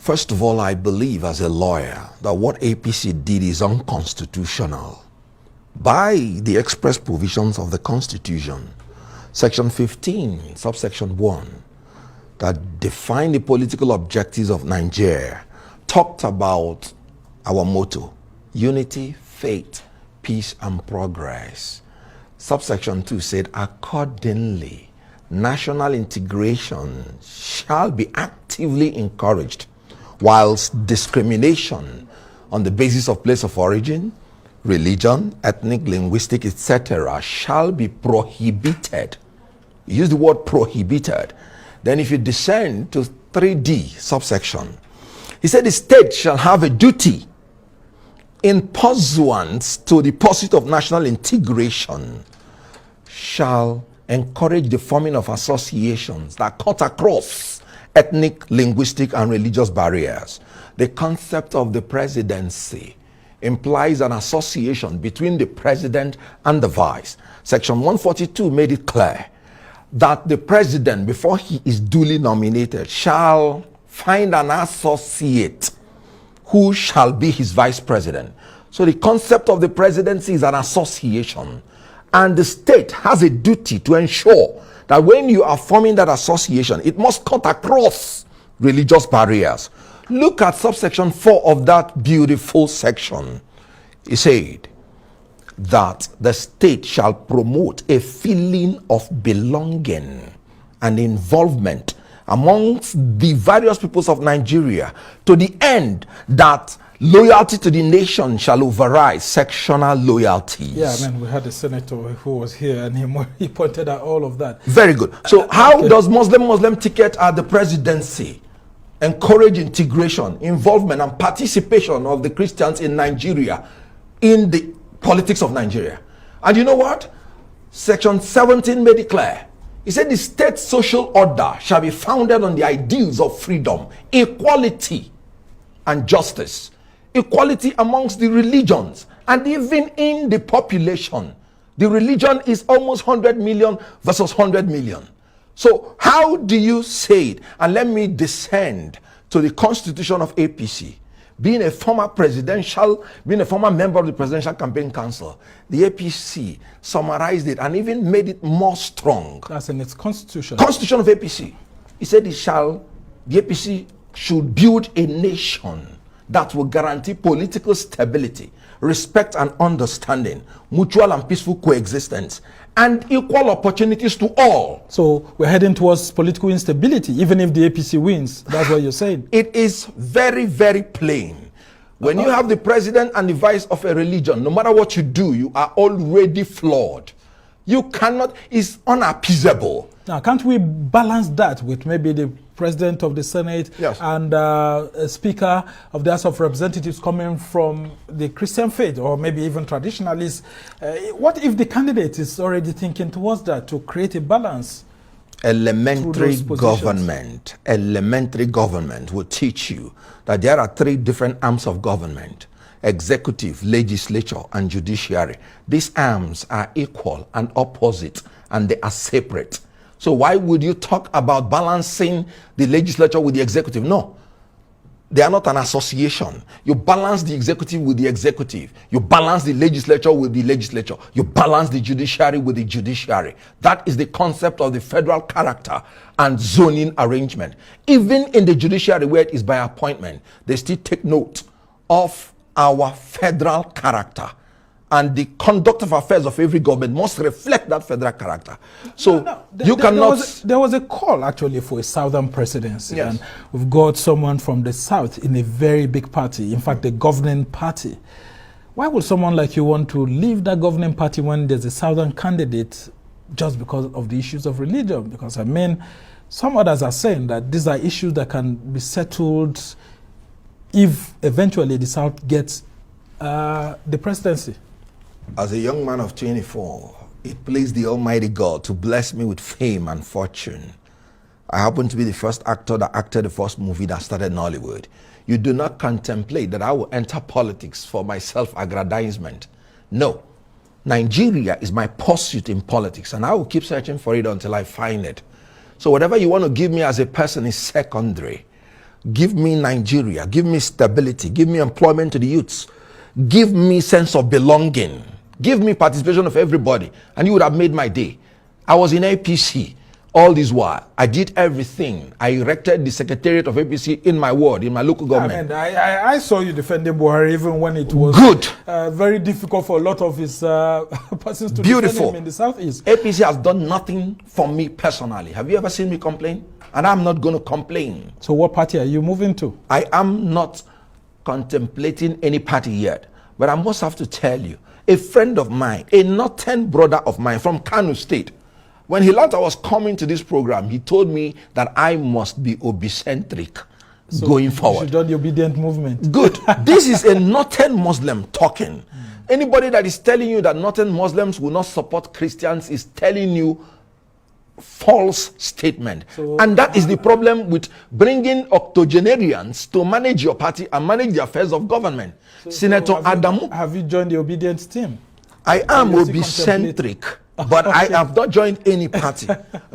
First of all, I believe as a lawyer that what APC did is unconstitutional by the express provisions of the Constitution. Section 15, subsection 1, that defined the political objectives of Nigeria, talked about our motto, unity, faith, peace, and progress. Subsection 2 said, accordingly, national integration shall be actively encouraged, whilst discrimination on the basis of place of origin, religion, ethnic, linguistic, etc. shall be prohibited. Use the word prohibited. Then if you descend to 3D subsection, he said the state shall have a duty in pursuance to the pursuit of national integration, shall encourage the forming of associations that cut across ethnic, linguistic, and religious barriers. The concept of the presidency implies an association between the president and the vice. Section 142 made it clear that the president, before he is duly nominated, shall find an associate who shall be his vice president. So the concept of the presidency is an association, and the state has a duty to ensure that when you are forming that association, it must cut across religious barriers. Look at subsection 4 of that beautiful section. It said that the state shall promote a feeling of belonging and involvement amongst the various peoples of Nigeria, to the end that loyalty to the nation shall override sectional loyalties. Yeah, I mean, we had a senator who was here and he pointed out all of that. Very good. So how does Muslim ticket at the presidency encourage integration, involvement, and participation of the Christians in Nigeria in the politics of Nigeria? And you know what? Section 17 made it clear. He said the state social order shall be founded on the ideals of freedom, equality, and justice. Equality amongst the religions and even in the population. The religion is almost 100 million versus 100 million. So how do you say it? And let me descend to the constitution of APC. Being a former member of the Presidential Campaign Council, the APC summarized it and even made it more strong. That's in its constitution. Constitution of APC. He said the APC should build a nation that will guarantee political stability, respect and understanding, mutual and peaceful coexistence, and equal opportunities to all. So we're heading towards political instability, even if the APC wins. That's what you're saying. It is very, very plain. When you have the president and the vice of a religion, no matter what you do, you are already flawed. You cannot, it's unappeasable. Now, can't we balance that with maybe the president of the Senate, yes, and a speaker of the House of Representatives coming from the Christian faith, or maybe even traditionalists? What if the candidate is already thinking towards that, to create a balance? Elementary government will teach you that there are 3 different arms of government: executive, legislature, and judiciary. These arms are equal and opposite, and they are separate. So why would you talk about balancing the legislature with the executive? No, they are not an association. You balance the executive with the executive. You balance the legislature with the legislature. You balance the judiciary with the judiciary. That is the concept of the federal character and zoning arrangement. Even in the judiciary, where it is by appointment, they still take note of our federal character. And the conduct of affairs of every government must reflect that federal character. So you cannot... There was a call actually for a southern presidency. Yes. And we've got someone from the south in a very big party, in fact, the governing party. Why would someone like you want to leave that governing party when there's a southern candidate just because of the issues of religion? Because, I mean, some others are saying that these are issues that can be settled if eventually the South gets the presidency. As a young man of 24, it pleased the Almighty God to bless me with fame and fortune. I happen to be the first actor that acted the first movie that started Nollywood. You do not contemplate that I will enter politics for my self-aggrandizement. No. Nigeria is my pursuit in politics, and I will keep searching for it until I find it. So whatever you want to give me as a person is secondary. Give me Nigeria. Give me stability. Give me employment to the youths. Give me sense of belonging. Give me participation of everybody. And you would have made my day. I was in APC all this while. I did everything. I erected the secretariat of APC in my ward, in my local government. I saw you defending Buhari even when it was good, very difficult for a lot of his persons to beautiful defend him in the southeast. APC has done nothing for me personally. Have you ever seen me complain? And I'm not going to complain. So what party are you moving to? I am not contemplating any party yet. But I must have to tell you, a friend of mine, a northern brother of mine from Kano State, when he learned I was coming to this program, he told me that I must be obicentric going forward. You should join the obedient movement. Good. This is a northern Muslim talking. Anybody that is telling you that northern Muslims will not support Christians is telling you false statement. And that is the problem with bringing octogenarians to manage your party and manage the affairs of government. Senator Adamu. Have you joined the obedience team? I am obicentric. But I have not joined any party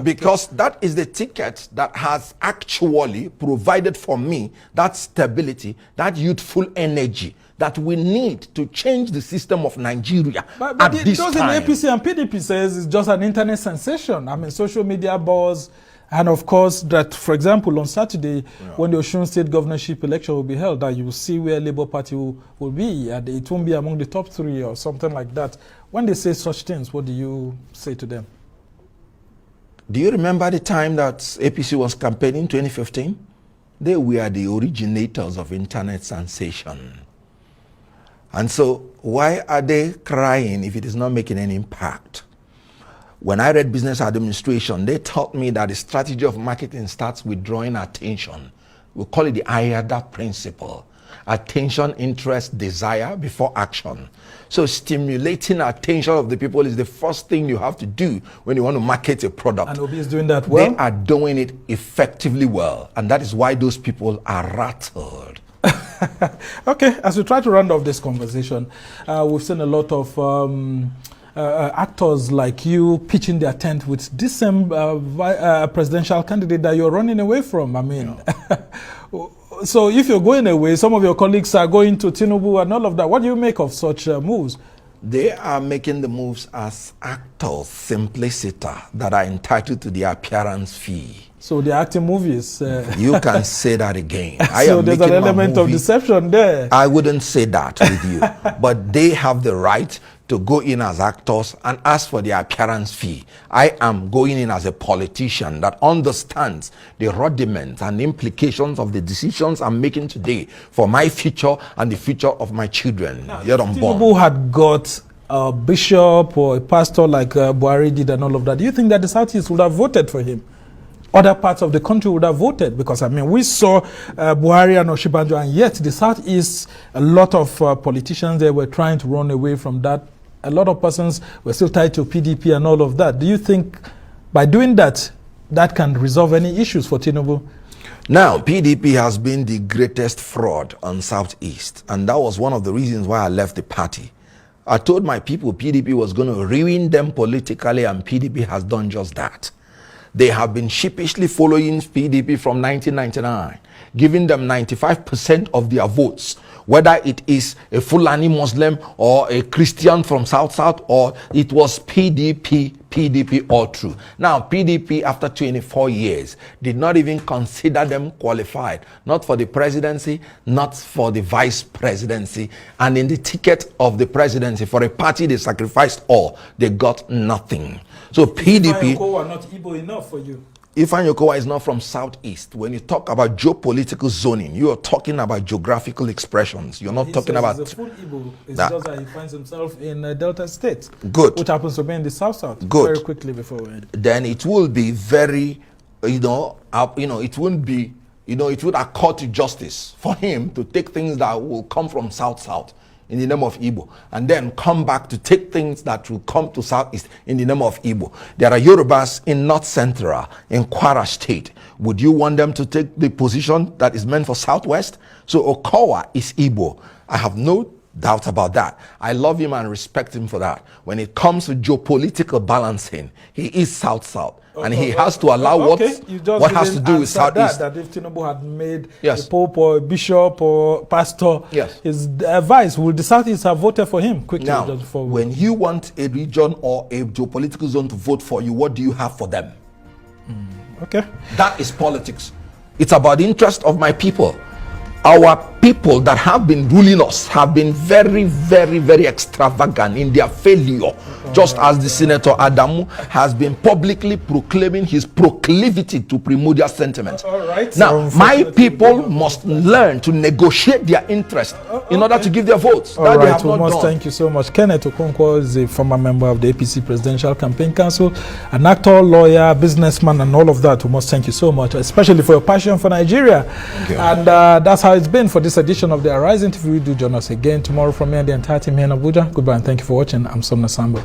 because that is the ticket that has actually provided for me that stability, that youthful energy that we need to change the system of Nigeria but at this time. In APC and PDP says it's just an internet sensation. I mean, social media buzz. And of course, that, for example, on Saturday, when the Osun State governorship election will be held, that you will see where Labour Party will be, and it won't be among the top 3 or something like that. When they say such things, what do you say to them? Do you remember the time that APC was campaigning in 2015? They were the originators of internet sensation. And so, why are they crying if it is not making any impact? When I read business administration, they taught me that the strategy of marketing starts with drawing attention. We call it the IADA principle. Attention, interest, desire before action. So stimulating attention of the people is the first thing you have to do when you want to market a product. And Obi is doing that well? They are doing it effectively well. And that is why those people are rattled. Okay, as we try to round off this conversation, we've seen a lot of actors like you pitching their tent with this same presidential candidate that you're running away from. I mean, so if you're going away, some of your colleagues are going to Tinubu and all of that. What do you make of such moves? They are making the moves as actors, simpliciter, that are entitled to the appearance fee. So they're acting movies. You can say that again. So there's an element of deception there. I wouldn't say that with you. But they have the right to go in as actors and ask for the appearance fee. I am going in as a politician that understands the rudiments and implications of the decisions I'm making today for my future and the future of my children. Yet unborn. Tinubu had got a bishop or a pastor like Buhari did and all of that. Do you think that the Southeast would have voted for him? Other parts of the country would have voted, because I mean we saw Buhari and Oshibanjo, and yet the Southeast, a lot of politicians there were trying to run away from that. A lot of persons were still tied to PDP and all of that. Do you think by doing that, that can resolve any issues for Tinubu? Now, PDP has been the greatest fraud on Southeast, and that was one of the reasons why I left the party. I told my people PDP was going to ruin them politically, and PDP has done just that. They have been sheepishly following PDP from 1999, giving them 95% of their votes, whether it is a Fulani Muslim or a Christian from South, or it was PDP all through. Now, PDP, after 24 years, did not even consider them qualified, not for the presidency, not for the vice presidency, and in the ticket of the presidency, for a party they sacrificed all, they got nothing. So PDP... Ifeanyi Okonkwo are not Igbo enough for you. Ifeanyi Okonkwo is not from Southeast. When you talk about geopolitical zoning, you are talking about geographical expressions. You're not talking about... He's a full Igbo. It's just that he finds himself in Delta State. Good. Which happens to be in the South. Good. Very quickly before we end. Then it will be very, it wouldn't be, it would accord to justice for him to take things that will come from South in the name of Igbo, and then come back to take things that will come to Southeast in the name of Igbo. There are Yorubas in North Central, in Kwara State. Would you want them to take the position that is meant for Southwest? So Okonkwo is Igbo. I have no doubt about that. I love him and respect him for that. When it comes to geopolitical balancing, he is South. and he has to allow what has to do with Southeast. That if Tinubu had made Yes. a pope or a bishop or pastor, Yes. his advice, would the Southeast have voted for him quickly? Now, just before when you want a region or a geopolitical zone to vote for you, what do you have for them? Okay. That is politics. It's about the interest of my people. Our people that have been ruling us have been very, very, very extravagant in their failure, just as the Senator Adamu has been publicly proclaiming his proclivity to primordial sentiment. Now, my people must learn to negotiate their interest in order to give their votes. All right, we must thank you so much. Kenneth Okonkwo is a former member of the APC Presidential Campaign Council, an actor, lawyer, businessman, and all of that. We must thank you so much, especially for your passion for Nigeria. And that's how it's been for this edition of the Arise interview. Do join us again tomorrow from me and the entire team here in Abuja. Goodbye and thank you for watching. I'm Somna Sambo.